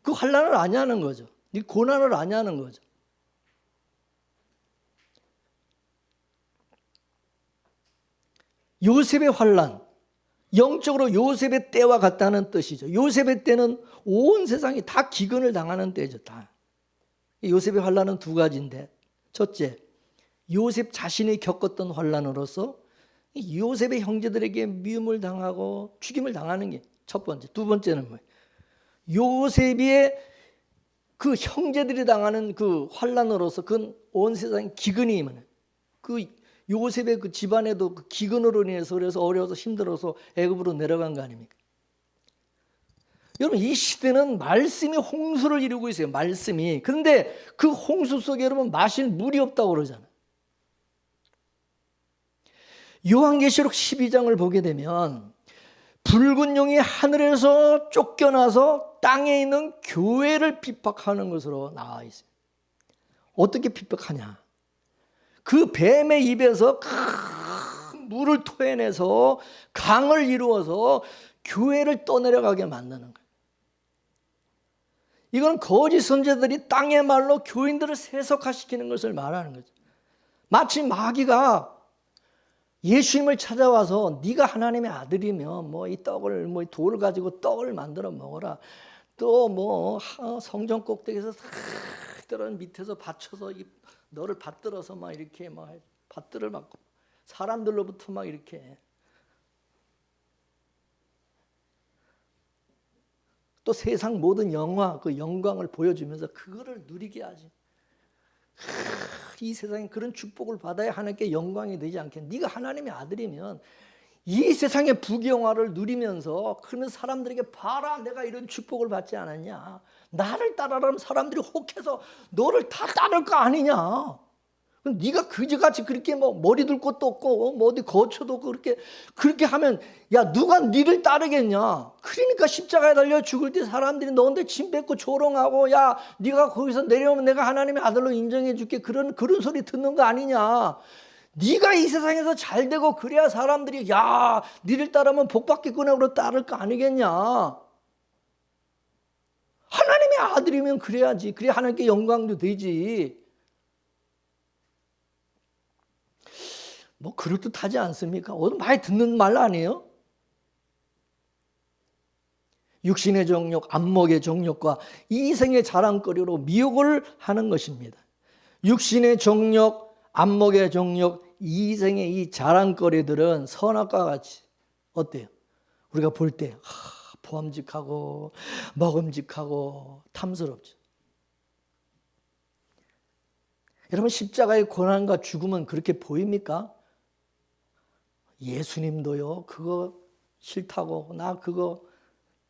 Speaker 1: 그 환난을 아냐는 거죠. 이 고난을 아냐는 거죠. 요셉의 환난, 영적으로 요셉의 때와 같다는 뜻이죠. 요셉의 때는 온 세상이 다 기근을 당하는 때죠. 다. 요셉의 환난은 두 가지인데, 첫째, 요셉 자신이 겪었던 환난으로서 요셉의 형제들에게 미움을 당하고 죽임을 당하는 게 첫 번째. 두 번째는 뭐예요? 요셉의 그 형제들이 당하는 그 환난으로서 그 온 세상에 기근이 임하는, 그 요셉의 그 집안에도 그 기근으로 인해서 그래서 어려워서 힘들어서 애굽으로 내려간 거 아닙니까? 여러분, 이 시대는 말씀이 홍수를 이루고 있어요. 말씀이. 그런데 그 홍수 속에 여러분 마실 물이 없다고 그러잖아요. 요한계시록 12장을 보게 되면 붉은 용이 하늘에서 쫓겨나서 땅에 있는 교회를 핍박하는 것으로 나와 있어요. 어떻게 핍박하냐? 그 뱀의 입에서 큰 물을 토해내서 강을 이루어서 교회를 떠내려가게 만드는 거예요. 이건 거짓 선지자들이 땅의 말로 교인들을 세속화시키는 것을 말하는 거죠. 마치 마귀가 예수님을 찾아와서 네가 하나님의 아들이면 뭐 이 떡을 뭐 돌을 가지고 떡을 만들어 먹어라. 또 뭐 성전 꼭대기에서 들은 밑에서 받쳐서 너를 받들어서 막 이렇게 막 받들을 받고 사람들로부터 막 이렇게 또 세상 모든 영화 그 영광을 보여주면서 그거를 누리게 하지. 이 세상에 그런 축복을 받아야 하나님께 영광이 되지 않겠니? 네가 하나님의 아들이면 이 세상의 부귀영화를 누리면서 그런 사람들에게 봐라 내가 이런 축복을 받지 않았냐. 나를 따라라면 사람들이 혹해서 너를 다 따를 거 아니냐. 네가 그지같이 그렇게 뭐 머리 둘 것도 없고 뭐 어디 거쳐도 그렇게 하면 야 누가 네를 따르겠냐. 그러니까 십자가에 달려 죽을 때 사람들이 너한테 침 뱉고 조롱하고 야 네가 거기서 내려오면 내가 하나님의 아들로 인정해 줄게 그런 소리 듣는 거 아니냐. 네가 이 세상에서 잘 되고 그래야 사람들이 야 네를 따르면 복 받겠구나 그러 따를 거 아니겠냐. 하나님의 아들이면 그래야지. 그래야 하나님께 영광도 되지. 뭐 그럴듯하지 않습니까? 많이 듣는 말 아니에요? 육신의 정욕, 안목의 정욕과 이생의 자랑거리로 미혹을 하는 것입니다. 육신의 정욕, 안목의 정욕, 이생의 이 자랑거리들은 선악과 같이 어때요? 우리가 볼 때 보암직하고 먹음직하고 탐스럽죠. 여러분 십자가의 고난과 죽음은 그렇게 보입니까? 예수님도요 그거 싫다고 나 그거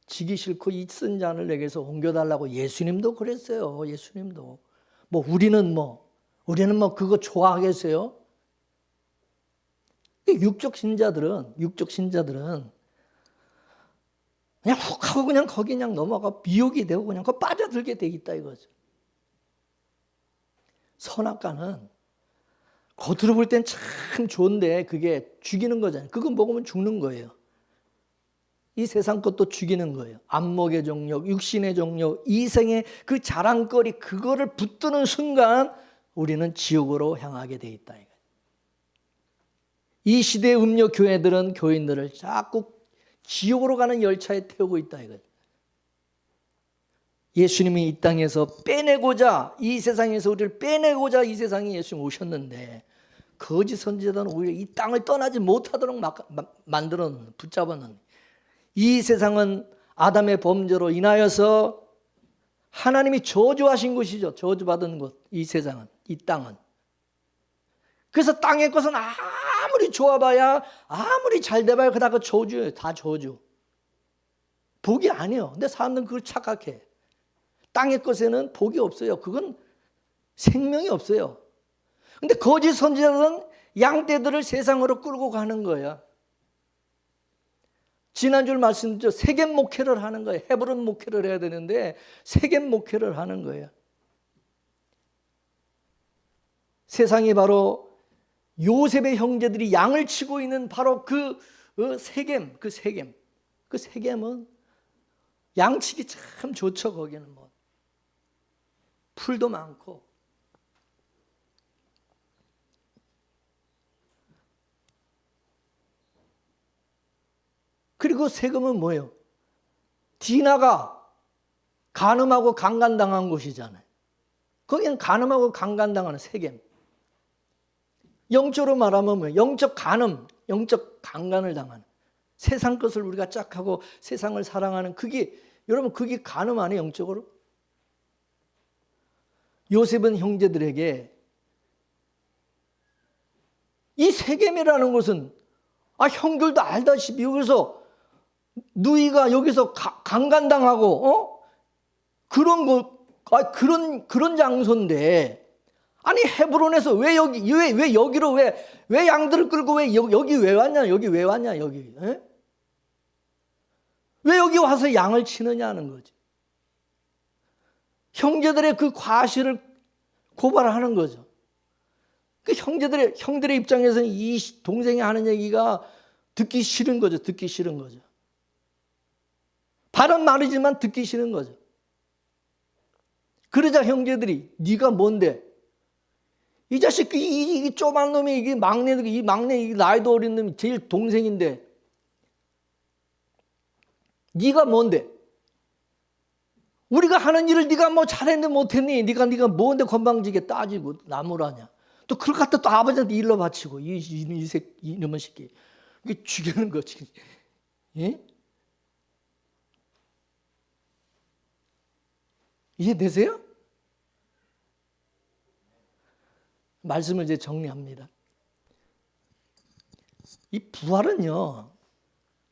Speaker 1: 지기 싫고 이 쓴 잔을 내게서 옮겨달라고 예수님도 그랬어요. 예수님도 우리는 그거 좋아하겠어요? 육적 신자들은 그냥 훅 하고 그냥 거기 그냥 넘어가 미혹이 되고 그냥 거 빠져들게 돼 있다 이거죠. 선악과는 겉으로 볼 땐 참 좋은데 그게 죽이는 거잖아요. 그거 먹으면 죽는 거예요. 이 세상 것도 죽이는 거예요. 안목의 정욕, 육신의 정욕, 이생의 그 자랑거리 그거를 붙드는 순간 우리는 지옥으로 향하게 돼 있다. 이 시대의 음료 교회들은 교인들을 자꾸 지옥으로 가는 열차에 태우고 있다. 예수님이 이 땅에서 빼내고자 이 세상에서 우리를 빼내고자 이 세상에 예수님 오셨는데 거짓 선지자들은 오히려 이 땅을 떠나지 못하도록 만들어 붙잡았는 이 세상은 아담의 범죄로 인하여서 하나님이 저주하신 것이죠. 저주받은 것, 이 세상은, 이 땅은. 그래서 땅의 것은 아무리 좋아봐야 아무리 잘 돼봐야 그다 저주예요. 다 저주. 복이 아니에요. 근데 사람들은 그걸 착각해. 땅의 것에는 복이 없어요. 그건 생명이 없어요. 근데 거짓 선지자들은 양떼들을 세상으로 끌고 가는 거예요. 지난주 말씀드렸죠. 세겜 목회를 하는 거예요. 헤브론 목회를 해야 되는데 세겜 목회를 하는 거예요. 세상이 바로 요셉의 형제들이 양을 치고 있는 바로 그 세겜은 양치기 참 좋죠. 거기는 풀도 많고 그리고 세겜은 뭐예요? 디나가 간음하고 강간당한 곳이잖아요. 거기는 간음하고 강간당하는 세겜. 영적으로 말하면 뭐예요? 영적 간음, 영적 강간을 당하는 세상 것을 우리가 짝하고 세상을 사랑하는 여러분 그게 간음 아니에요? 영적으로? 요셉은 형제들에게 이 세겜이라는 것은 형들도 알다시피 여기서 누이가 여기서 강간당하고 그런 장소인데 아니 헤브론에서 왜 여기로 왜 양들을 끌고 왜 여기 왜 왔냐 여기 왜 왔냐 여기 에? 왜 여기 와서 양을 치느냐는 거지. 형제들의 그 과실을 고발하는 거죠. 그 형들의 입장에서는 이 동생이 하는 얘기가 듣기 싫은 거죠. 듣기 싫은 거죠. 바른 말이지만 듣기 싫은 거죠. 그러자 형제들이 네가 뭔데? 이 자식 이 쪼만 놈이 이게 이 막내 이 나이도 어린 놈이 제일 동생인데 네가 뭔데? 우리가 하는 일을 네가 뭐 잘했니 못했니? 네가 뭔데 건방지게 따지고 나무라냐? 또 그걸 갖다 또 아버지한테 일러 바치고 이놈의 새끼 이게 죽이는 거지. 예? 이해되세요? 말씀을 이제 정리합니다. 이 부활은요,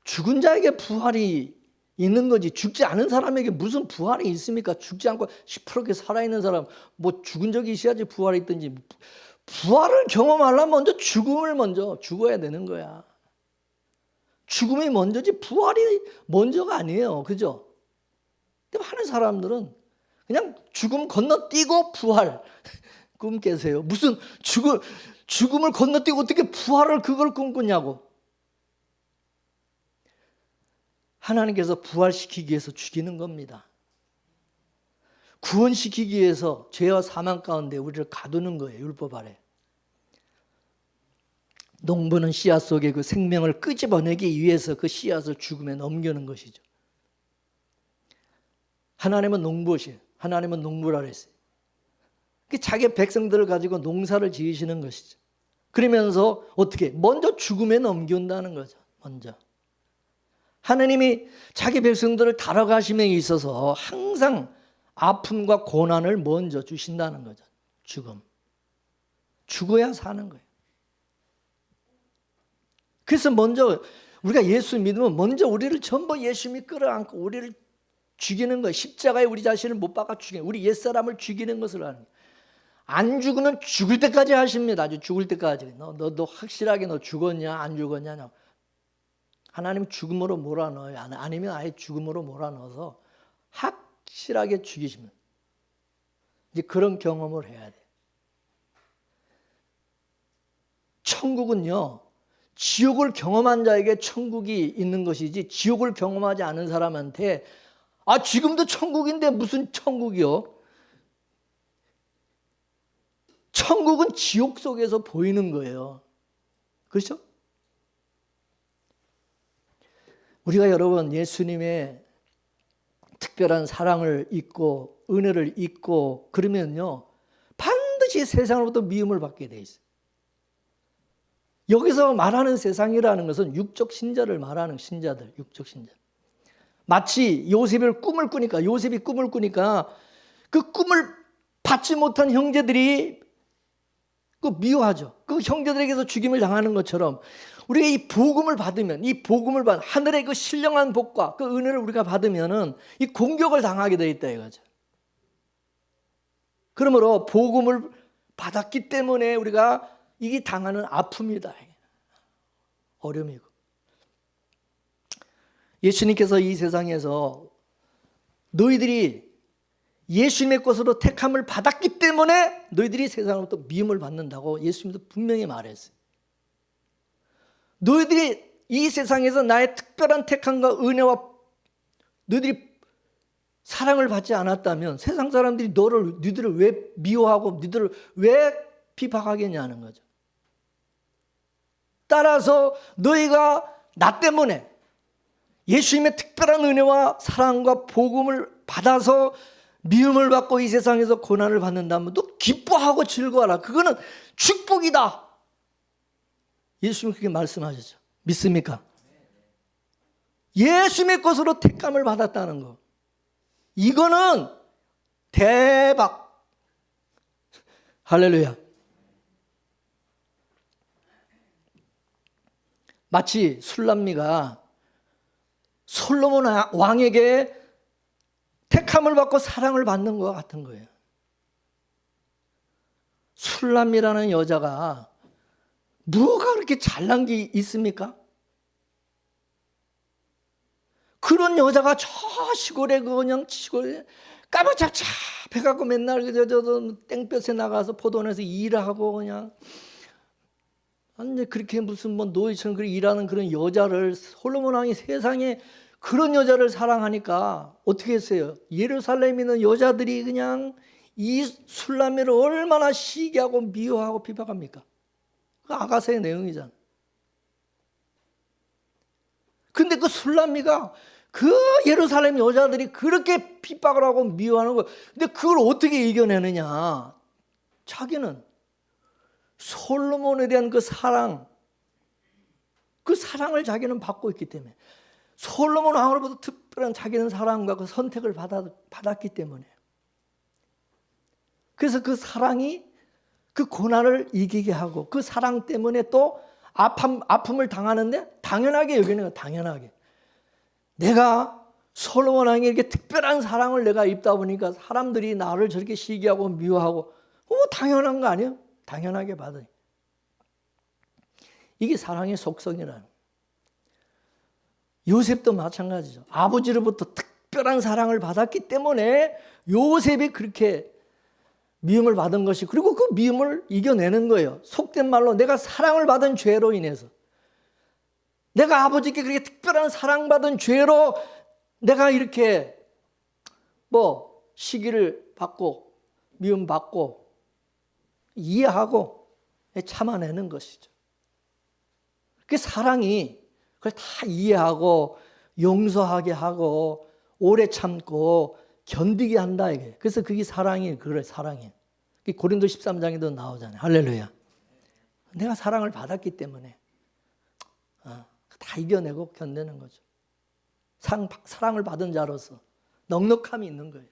Speaker 1: 죽은 자에게 부활이 있는 거지 죽지 않은 사람에게 무슨 부활이 있습니까? 죽지 않고 시퍼렇게 살아있는 사람 뭐 죽은 적이 있어야지 부활이 있든지. 부활을 경험하려면 먼저 죽음을 먼저 죽어야 되는 거야. 죽음이 먼저지 부활이 먼저가 아니에요. 그죠? 근데 많은 사람들은 그냥 죽음 건너뛰고 부활 꿈 깨세요. 무슨 죽음을 건너뛰고 어떻게 부활을 그걸 꿈꾸냐고. 하나님께서 부활시키기 위해서 죽이는 겁니다. 구원시키기 위해서 죄와 사망 가운데 우리를 가두는 거예요. 율법 아래. 농부는 씨앗 속에 그 생명을 끄집어내기 위해서 그 씨앗을 죽음에 넘기는 것이죠. 하나님은 농부시에요. 하나님은 농부라 그랬어요. 자기 백성들을 가지고 농사를 지으시는 것이죠. 그러면서 어떻게? 먼저 죽음에 넘긴다는 거죠. 먼저. 하나님이 자기 백성들을 다뤄가심에 있어서 항상 아픔과 고난을 먼저 주신다는 거죠. 죽음. 죽어야 사는 거예요. 그래서 먼저 우리가 예수 믿으면 먼저 우리를 전부 예수님이 끌어안고 우리를 죽이는 거예요. 십자가에 우리 자신을 못 박아 죽이는, 우리 옛사람을 죽이는 것을 하는 거예요. 안 죽으면 죽을 때까지 하십니다. 아주 죽을 때까지. 너 확실하게 너 죽었냐 안 죽었냐. 하나님 죽음으로 몰아넣어요. 아니면 아예 죽음으로 몰아넣어서 확실하게 죽이시면 이제 그런 경험을 해야 돼요. 천국은요, 지옥을 경험한 자에게 천국이 있는 것이지 지옥을 경험하지 않은 사람한테 지금도 천국인데 무슨 천국이요? 천국은 지옥 속에서 보이는 거예요. 그렇죠? 우리가 여러분 예수님의 특별한 사랑을 잊고 은혜를 잊고 그러면요 반드시 세상으로부터 미움을 받게 돼 있어요. 여기서 말하는 세상이라는 것은 육적 신자를 말하는 신자들, 육적 신자. 마치 요셉이 꿈을 꾸니까 그 꿈을 받지 못한 형제들이 그 미워하죠. 그 형제들에게서 죽임을 당하는 것처럼 우리가 이 복음을 받으면, 하늘의 그 신령한 복과 그 은혜를 우리가 받으면은 이 공격을 당하게 되어 있다 이거죠. 그러므로 복음을 받았기 때문에 우리가 이게 당하는 아픔이다. 어려움이고. 예수님께서 이 세상에서 너희들이 예수님의 것으로 택함을 받았기 때문에 너희들이 세상으로부터 미움을 받는다고 예수님도 분명히 말했어요. 너희들이 이 세상에서 나의 특별한 택함과 은혜와 너희들이 사랑을 받지 않았다면 세상 사람들이 너희들을 왜 미워하고 너희들을 왜 비방하겠냐는 거죠. 따라서 너희가 나 때문에 예수님의 특별한 은혜와 사랑과 복음을 받아서 미움을 받고 이 세상에서 고난을 받는다면 너 기뻐하고 즐거워라. 그거는 축복이다. 예수님이 그렇게 말씀하셨죠. 믿습니까? 예수님의 것으로 택감을 받았다는 거. 이거는 대박. 할렐루야. 마치 술람미가 솔로몬 왕에게 택함을 받고 사랑을 받는 것 같은 거예요. 술람미라는 여자가 뭐가 그렇게 잘난 게 있습니까? 그런 여자가 저 시골에 그냥 시골에 까무잡잡해갖고 맨날 땡볕에 나가서 포도원에서 일하고 그냥 완전 그렇게 무슨 뭐 노예처럼 그렇게 일하는 그런 여자를 솔로몬 왕이 세상에 그런 여자를 사랑하니까 어떻게 했어요? 예루살렘에 있는 여자들이 그냥 이 술라미를 얼마나 시기하고 미워하고 비박합니까? 그 아가서의 내용이잖아. 근데 그 술라미가 그 예루살렘 여자들이 그렇게 핍박을 하고 미워하는 거. 근데 그걸 어떻게 이겨내느냐? 자기는 솔로몬에 대한 그 사랑을 자기는 받고 있기 때문에, 솔로몬 왕으로부터 특별한 자기는 사랑과 그 선택을 받았기 때문에, 그래서 그 사랑이 그 고난을 이기게 하고 그 사랑 때문에 또 아픔을 당하는데 당연하게 여기는 거야. 당연하게 내가 솔로몬 왕에게 특별한 사랑을 내가 입다 보니까 사람들이 나를 저렇게 시기하고 미워하고 당연한 거 아니에요? 당연하게 받으니. 이게 사랑의 속성이라는. 요셉도 마찬가지죠. 아버지로부터 특별한 사랑을 받았기 때문에 요셉이 그렇게 미움을 받은 것이, 그리고 그 미움을 이겨내는 거예요. 속된 말로 내가 사랑을 받은 죄로 인해서, 내가 아버지께 그렇게 특별한 사랑받은 죄로 내가 이렇게 뭐 시기를 받고 미움받고 이해하고 참아내는 것이죠. 그 사랑이 그걸 다 이해하고 용서하게 하고 오래 참고 견디게 한다 이게. 그래서 그게 사랑이 그래, 사랑이. 고린도 13장에도 나오잖아요. 할렐루야. 내가 사랑을 받았기 때문에 다 이겨내고 견디는 거죠. 사랑을 받은 자로서 넉넉함이 있는 거예요.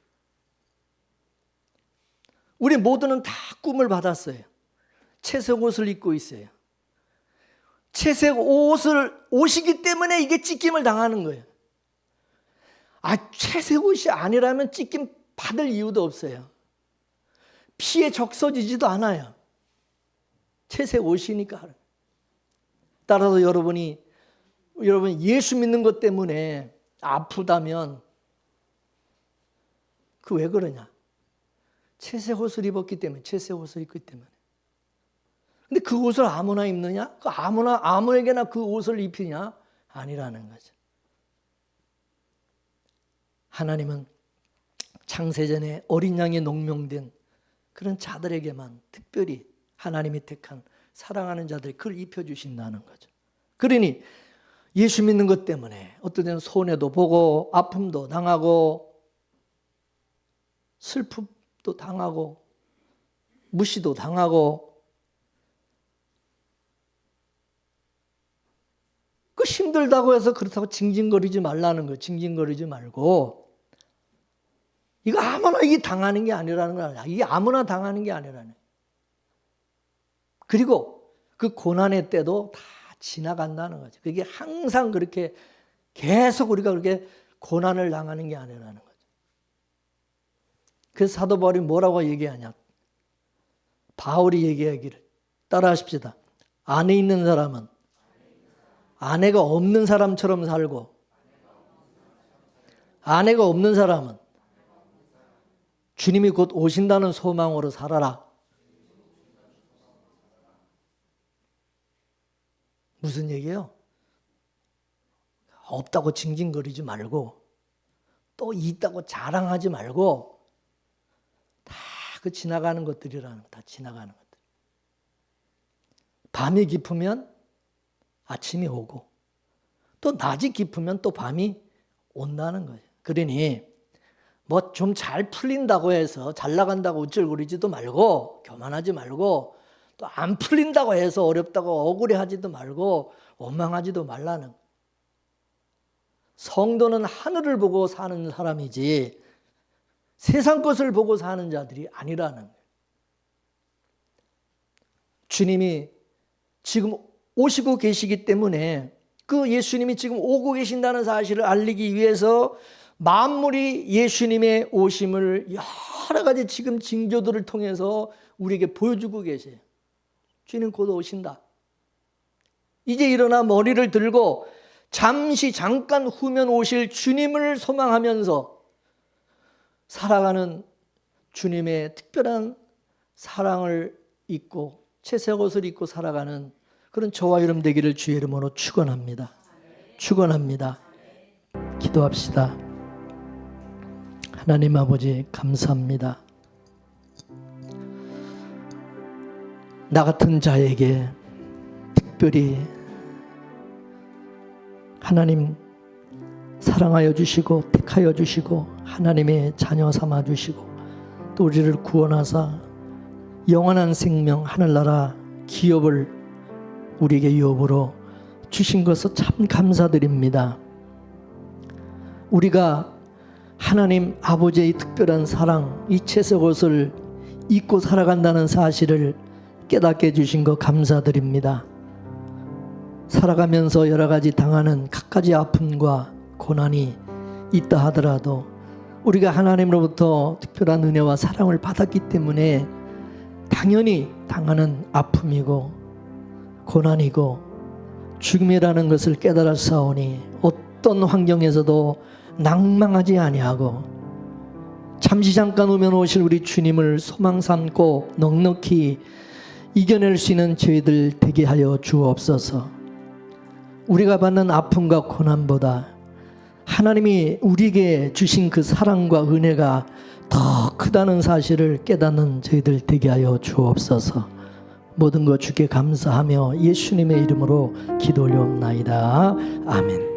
Speaker 1: 우리 모두는 다 꿈을 받았어요. 채색 옷을 입고 있어요. 채색 옷이기 때문에 이게 찢김을 당하는 거예요. 채색 옷이 아니라면 찢김 받을 이유도 없어요. 피에 적셔지지도 않아요. 채색 옷이니까. 따라서 여러분 예수 믿는 것 때문에 아프다면 그 왜 그러냐? 채색 옷을 입었기 때문에, 채색 옷을 입기 때문에. 근데 그 옷을 아무나 입느냐? 아무에게나 그 옷을 입히냐? 아니라는 거죠. 하나님은 창세전에 어린 양에 농명된 그런 자들에게만 특별히 하나님이 택한 사랑하는 자들이 그걸 입혀주신다는 거죠. 그러니 예수 믿는 것 때문에 어떤 때는 손해도 보고 아픔도 당하고 슬픔도 당하고 무시도 당하고 그 힘들다고 해서 그렇다고 징징거리지 말라는 거예요. 징징거리지 말고 이거 아무나 이게 당하는 게 아니라는 거야. 이게 아무나 당하는 게 아니라는 거야. 그리고 그 고난의 때도 다 지나간다는 거죠. 그게 항상 그렇게 계속 우리가 그렇게 고난을 당하는 게 아니라는 거죠. 그래서 사도 바울이 뭐라고 얘기하냐? 바울이 얘기하기를 따라하십시다. 안에 있는 사람은 아내가 없는 사람처럼 살고, 아내가 없는 사람은 주님이 곧 오신다는 소망으로 살아라. 무슨 얘기예요? 없다고 징징거리지 말고 또 있다고 자랑하지 말고 다 그 지나가는 것들이라는 거, 다 지나가는 것들. 밤이 깊으면 아침이 오고 또 낮이 깊으면 또 밤이 온다는 거예요. 그러니 뭐 좀 잘 풀린다고 해서 잘 나간다고 우쭐거리지도 말고 교만하지 말고 또 안 풀린다고 해서 어렵다고 억울해하지도 말고 원망하지도 말라는 거예요. 성도는 하늘을 보고 사는 사람이지 세상 것을 보고 사는 자들이 아니라는 거예요. 주님이 지금 오시고 계시기 때문에 그 예수님이 지금 오고 계신다는 사실을 알리기 위해서 만물이 예수님의 오심을 여러 가지 지금 징조들을 통해서 우리에게 보여주고 계세요. 주님 곧 오신다. 이제 일어나 머리를 들고 잠깐 후면 오실 주님을 소망하면서 살아가는 주님의 특별한 사랑을 입고 채색 옷을 입고 살아가는 그런 저와 여러분 되기를 주의 이름으로 축원합니다. 축원합니다. 기도합시다. 하나님 아버지 감사합니다. 나 같은 자에게 특별히 하나님 사랑하여 주시고 택하여 주시고 하나님의 자녀 삼아 주시고 또 우리를 구원하사 영원한 생명 하늘나라 기업을 우리에게 유업으로 주신 것을 참 감사드립니다. 우리가 하나님 아버지의 특별한 사랑 이 채색 옷을 입고 살아간다는 사실을 깨닫게 해주신 것 감사드립니다. 살아가면서 여러 가지 당하는 갖가지 아픔과 고난이 있다 하더라도 우리가 하나님으로부터 특별한 은혜와 사랑을 받았기 때문에 당연히 당하는 아픔이고 고난이고 죽음이라는 것을 깨달았사오니 어떤 환경에서도 낭망하지 아니하고 잠시 잠깐 오면 오실 우리 주님을 소망 삼고 넉넉히 이겨낼 수 있는 저희들 되게 하여 주옵소서. 우리가 받는 아픔과 고난보다 하나님이 우리에게 주신 그 사랑과 은혜가 더 크다는 사실을 깨닫는 저희들 되게 하여 주옵소서. 모든 것 주께 감사하며 예수님의 이름으로 기도 올려옵나이다. 아멘.